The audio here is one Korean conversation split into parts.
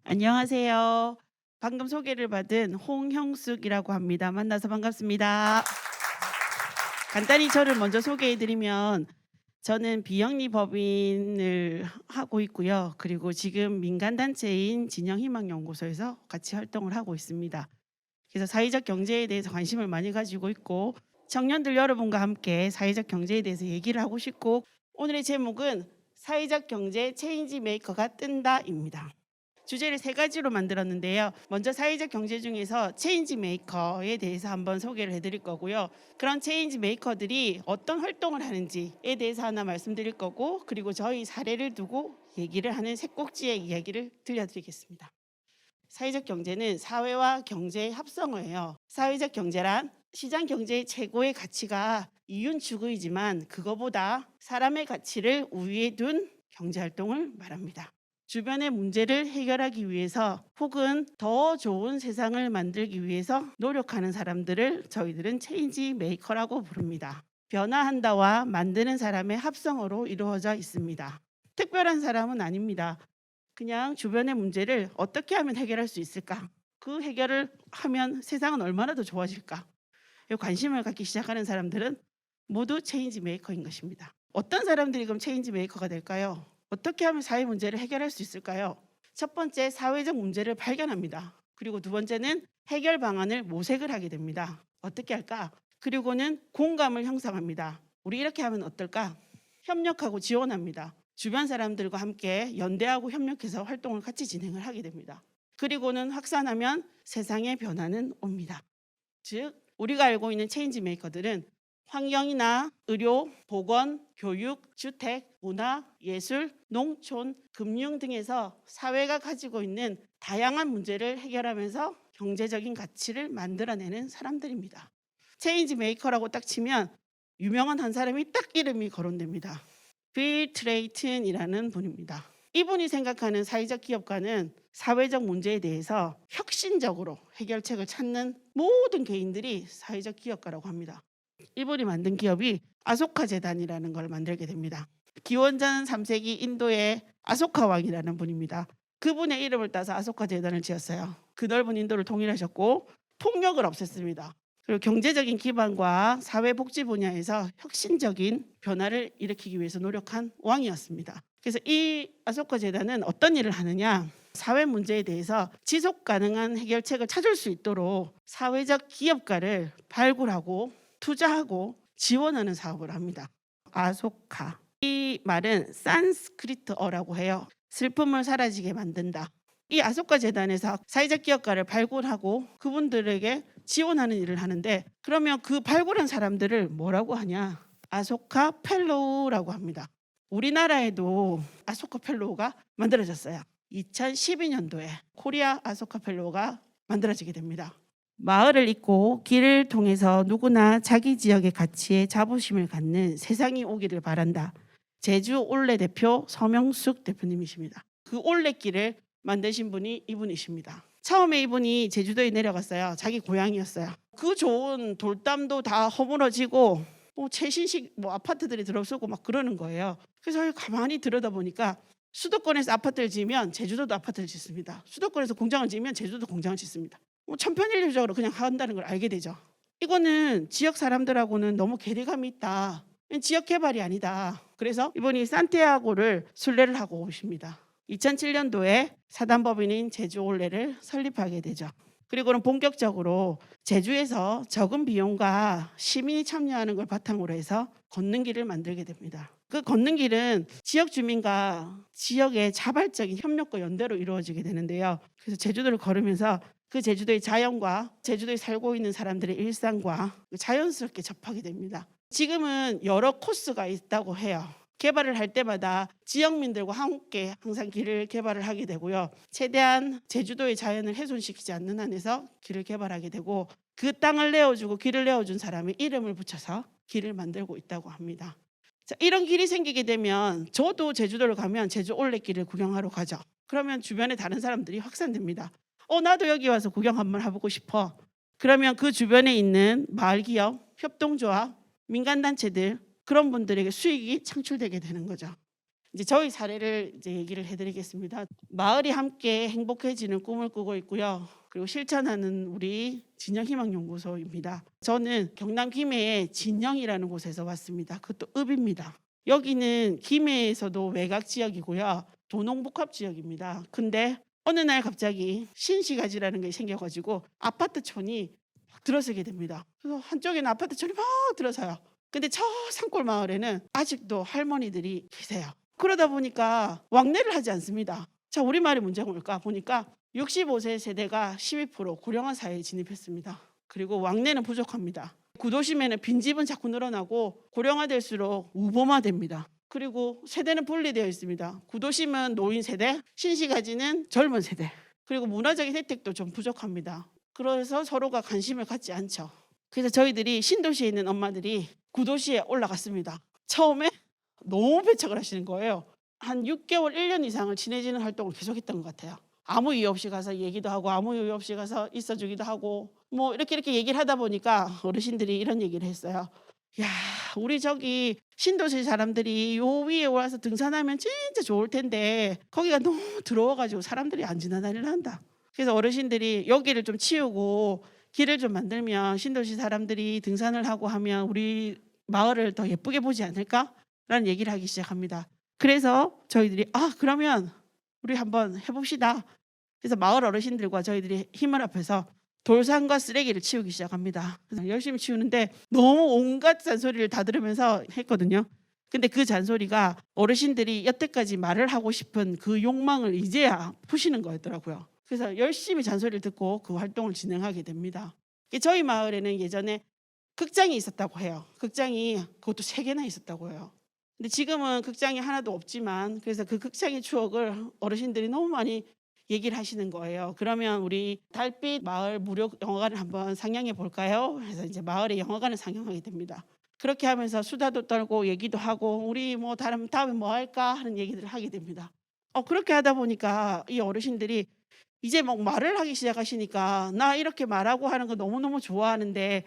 안녕하세요. 방금 소개를 받은 홍형숙이라고 합니다. 만나서 반갑습니다. 간단히 저를 먼저 소개해 드리면 저는 비영리 법인을 하고 있고요. 그리고 지금 민간단체인 진영희망연구소에서 같이 활동을 하고 있습니다. 그래서 사회적 경제에 대해서 관심을 많이 가지고 있고 청년들 여러분과 함께 사회적 경제에 대해서 얘기를 하고 싶고 오늘의 제목은 사회적 경제 체인지 메이커가 뜬다입니다. 주제를 세 가지로 만들었는데요. 먼저 사회적 경제 중에서 체인지 메이커에 대해서 한번 소개를 해드릴 거고요. 그런 체인지 메이커들이 어떤 활동을 하는지에 대해서 하나 말씀드릴 거고, 그리고 저희 사례를 두고 얘기를 하는 세 꼭지의 이야기를 들려드리겠습니다. 사회적 경제는 사회와 경제의 합성어예요. 사회적 경제란 시장 경제의 최고의 가치가 이윤 추구이지만 그거보다 사람의 가치를 우위에 둔 경제 활동을 말합니다. 주변의 문제를 해결하기 위해서 혹은 더 좋은 세상을 만들기 위해서 노력하는 사람들을 저희들은 체인지 메이커라고 부릅니다. 변화한다와 만드는 사람의 합성어로 이루어져 있습니다. 특별한 사람은 아닙니다. 그냥 주변의 문제를 어떻게 하면 해결할 수 있을까? 그 해결을 하면 세상은 얼마나 더 좋아질까? 이 관심을 갖기 시작하는 사람들은 모두 체인지 메이커인 것입니다. 어떤 사람들이 그럼 체인지 메이커가 될까요? 어떻게 하면 사회 문제를 해결할 수 있을까요? 첫 번째, 사회적 문제를 발견합니다. 그리고 두 번째는 해결 방안을 모색을 하게 됩니다. 어떻게 할까? 그리고는 공감을 형성합니다. 우리 이렇게 하면 어떨까? 협력하고 지원합니다. 주변 사람들과 함께 연대하고 협력해서 활동을 같이 진행을 하게 됩니다. 그리고는 확산하면 세상의 변화는 옵니다. 즉 우리가 알고 있는 체인지 메이커들은 환경이나 의료, 보건, 교육, 주택, 문화, 예술, 농촌, 금융 등에서 사회가 가지고 있는 다양한 문제를 해결하면서 경제적인 가치를 만들어내는 사람들입니다. 체인지 메이커라고 딱 치면 유명한 한 사람이 딱 이름이 거론됩니다. 빌 트레이튼이라는 분입니다. 이분이 생각하는 사회적 기업가는 사회적 문제에 대해서 혁신적으로 해결책을 찾는 모든 개인들이 사회적 기업가라고 합니다. 이분이 만든 기업이 아소카 재단이라는 걸 만들게 됩니다. 기원전 3세기 인도의 아소카 왕이라는 분입니다. 그분의 이름을 따서 아소카 재단을 지었어요. 그 넓은 인도를 통일하셨고 폭력을 없앴습니다. 그리고 경제적인 기반과 사회복지 분야에서 혁신적인 변화를 일으키기 위해서 노력한 왕이었습니다. 그래서 이 아소카 재단은 어떤 일을 하느냐? 사회 문제에 대해서 지속 가능한 해결책을 찾을 수 있도록 사회적 기업가를 발굴하고 투자하고 지원하는 사업을 합니다. 아소카. 이 말은 산스크리트어라고 해요. 슬픔을 사라지게 만든다. 이 아소카 재단에서 사회적 기업가를 발굴하고 그분들에게 지원하는 일을 하는데, 그러면 그 발굴한 사람들을 뭐라고 하냐? 아소카 펠로우라고 합니다. 우리나라에도 아소카 펠로우가 만들어졌어요. 2012년도에 코리아 아소카 펠로우가 만들어지게 됩니다. 마을을 잇고 길을 통해서 누구나 자기 지역의 가치에 자부심을 갖는 세상이 오기를 바란다. 제주 올레 대표 서명숙 대표님이십니다. 그 올레길을 만드신 분이 이분이십니다. 처음에 이분이 제주도에 내려갔어요. 자기 고향이었어요. 그 좋은 돌담도 다 허물어지고 최신식 아파트들이 들어서고 막 그러는 거예요. 그래서 가만히 들여다보니까 수도권에서 아파트를 지으면 제주도도 아파트를 짓습니다. 수도권에서 공장을 지으면 제주도도 공장을 짓습니다. 천편일률적으로 그냥 한다는 걸 알게 되죠. 이거는 지역 사람들하고는 너무 괴리감이 있다. 지역 개발이 아니다. 그래서 이분이 산티아고를 순례를 하고 오십니다. 2007년도에 사단법인인 제주올레를 설립하게 되죠. 그리고는 본격적으로 제주에서 적은 비용과 시민이 참여하는 걸 바탕으로 해서 걷는 길을 만들게 됩니다. 그 걷는 길은 지역 주민과 지역의 자발적인 협력과 연대로 이루어지게 되는데요. 그래서 제주도를 걸으면서 그 제주도의 자연과 제주도에 살고 있는 사람들의 일상과 자연스럽게 접하게 됩니다. 지금은 여러 코스가 있다고 해요. 개발을 할 때마다 지역민들과 함께 항상 길을 개발을 하게 되고요. 최대한 제주도의 자연을 훼손시키지 않는 한에서 길을 개발하게 되고, 그 땅을 내어주고 길을 내어준 사람의 이름을 붙여서 길을 만들고 있다고 합니다. 자, 이런 길이 생기게 되면 저도 제주도를 가면 제주 올레길을 구경하러 가죠. 그러면 주변에 다른 사람들이 확산됩니다. 나도 여기 와서 구경 한번 해보고 싶어. 그러면 그 주변에 있는 마을기업, 협동조합, 민간단체들, 그런 분들에게 수익이 창출되게 되는 거죠. 이제 저희 사례를 이제 얘기를 해드리겠습니다. 마을이 함께 행복해지는 꿈을 꾸고 있고요. 그리고 실천하는 우리 진영희망연구소입니다. 저는 경남 김해의 진영이라는 곳에서 왔습니다. 그것도 읍입니다. 여기는 김해에서도 외곽 지역이고요. 도농복합 지역입니다. 근데 어느 날 갑자기 신시가지라는 게 생겨가지고 아파트촌이 막 들어서게 됩니다. 그래서 한쪽에는 아파트촌이 막 들어서요. 근데 저 산골 마을에는 아직도 할머니들이 계세요. 그러다 보니까 왕래를 하지 않습니다. 자, 우리 말이 문제가 뭘까 보니까 65세 세대가 12% 고령화 사회에 진입했습니다. 그리고 왕래는 부족합니다. 구도심에는 빈집은 자꾸 늘어나고 고령화될수록 우범화됩니다. 그리고 세대는 분리되어 있습니다. 구도심은 노인 세대, 신시가지는 젊은 세대. 그리고 문화적인 혜택도 좀 부족합니다. 그래서 서로가 관심을 갖지 않죠. 그래서 저희들이 신도시에 있는 엄마들이 구도시에 올라갔습니다. 처음에 너무 배척을 하시는 거예요. 한 6개월, 1년 이상을 친해지는 활동을 계속했던 것 같아요. 아무 이유 없이 가서 얘기도 하고 아무 이유 없이 가서 있어주기도 하고 뭐 이렇게 얘기를 하다 보니까 어르신들이 이런 얘기를 했어요. 야, 우리 저기 신도시 사람들이 요 위에 와서 등산하면 진짜 좋을 텐데 거기가 너무 더러워가지고 사람들이 안 지나다니려 한다. 그래서 어르신들이 여기를 좀 치우고 길을 좀 만들면 신도시 사람들이 등산을 하고 하면 우리 마을을 더 예쁘게 보지 않을까라는 얘기를 하기 시작합니다. 그래서 저희들이 그러면 우리 한번 해봅시다. 그래서 마을 어르신들과 저희들이 힘을 합해서 돌산과 쓰레기를 치우기 시작합니다. 그래서 열심히 치우는데 너무 온갖 잔소리를 다 들으면서 했거든요. 근데 그 잔소리가 어르신들이 여태까지 말을 하고 싶은 그 욕망을 이제야 푸시는 거였더라고요. 그래서 열심히 잔소리를 듣고 그 활동을 진행하게 됩니다. 저희 마을에는 예전에 극장이 있었다고 해요. 극장이 그것도 3개나 있었다고 해요. 근데 지금은 극장이 하나도 없지만 그래서 그 극장의 추억을 어르신들이 너무 많이 얘기를 하시는 거예요. 그러면 우리 달빛 마을 무료 영화관을 한번 상영해 볼까요? 그래서 이제 마을의 영화관을 상영하게 됩니다. 그렇게 하면서 수다도 떨고 얘기도 하고 우리 뭐 다음에 뭐 할까 하는 얘기들을 하게 됩니다. 그렇게 하다 보니까 이 어르신들이 이제 막 말을 하기 시작하시니까 나 이렇게 말하고 하는 거 너무너무 좋아하는데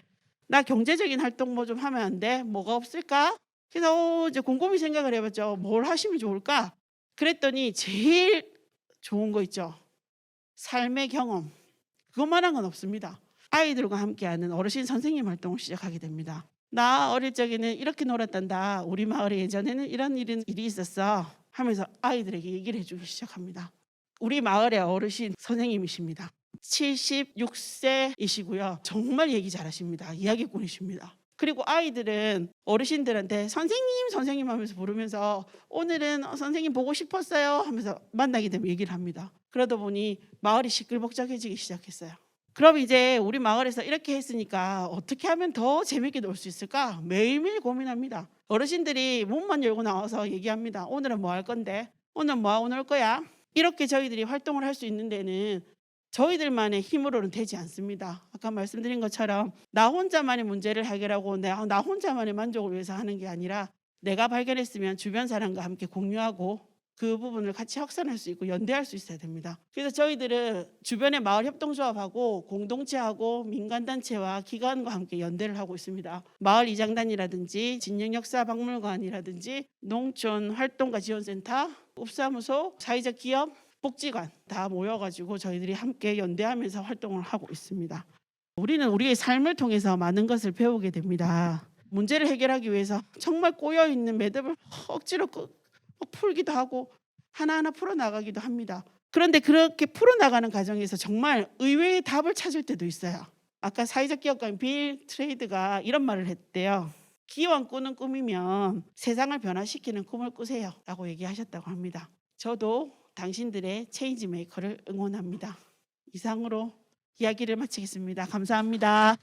나 경제적인 활동 뭐 좀 하면 안 돼? 뭐가 없을까? 그래서 이제 곰곰이 생각을 해봤죠. 뭘 하시면 좋을까? 그랬더니 제일 좋은 거 있죠. 삶의 경험. 그것만한 건 없습니다. 아이들과 함께하는 어르신 선생님 활동을 시작하게 됩니다. 나 어릴 적에는 이렇게 놀았단다. 우리 마을에 예전에는 이런 일이 있었어. 하면서 아이들에게 얘기를 해주기 시작합니다. 우리 마을의 어르신 선생님이십니다. 76세이시고요. 정말 얘기 잘하십니다. 이야기꾼이십니다. 그리고 아이들은 어르신들한테 선생님 하면서 부르면서 오늘은 선생님 보고 싶었어요 하면서 만나게 되면 얘기를 합니다. 그러다 보니 마을이 시끌벅적해지기 시작했어요. 그럼 이제 우리 마을에서 이렇게 했으니까 어떻게 하면 더 재밌게 놀 수 있을까? 매일매일 고민합니다. 어르신들이 문만 열고 나와서 얘기합니다. 오늘은 뭐 할 건데? 오늘 뭐 하고 놀 거야? 이렇게 저희들이 활동을 할 수 있는 데는 저희들만의 힘으로는 되지 않습니다. 아까 말씀드린 것처럼 나 혼자만의 문제를 해결하고 나 혼자만의 만족을 위해서 하는 게 아니라 내가 발견했으면 주변 사람과 함께 공유하고 그 부분을 같이 확산할 수 있고 연대할 수 있어야 됩니다. 그래서 저희들은 주변의 마을 협동조합하고 공동체하고 민간단체와 기관과 함께 연대를 하고 있습니다. 마을 이장단이라든지 진영역사박물관이라든지 농촌 활동가 지원센터, 읍사무소, 사회적 기업, 복지관 다 모여가지고 저희들이 함께 연대하면서 활동을 하고 있습니다. 우리는 우리의 삶을 통해서 많은 것을 배우게 됩니다. 문제를 해결하기 위해서 정말 꼬여있는 매듭을 억지로 풀기도 하고 하나하나 풀어나가기도 합니다. 그런데 그렇게 풀어나가는 과정에서 정말 의외의 답을 찾을 때도 있어요. 아까 사회적 기업가인 빌 트레이드가 이런 말을 했대요. 기왕 꾸는 꿈이면 세상을 변화시키는 꿈을 꾸세요 라고 얘기하셨다고 합니다. 저도 당신들의 체인지 메이커를 응원합니다. 이상으로 이야기를 마치겠습니다. 감사합니다.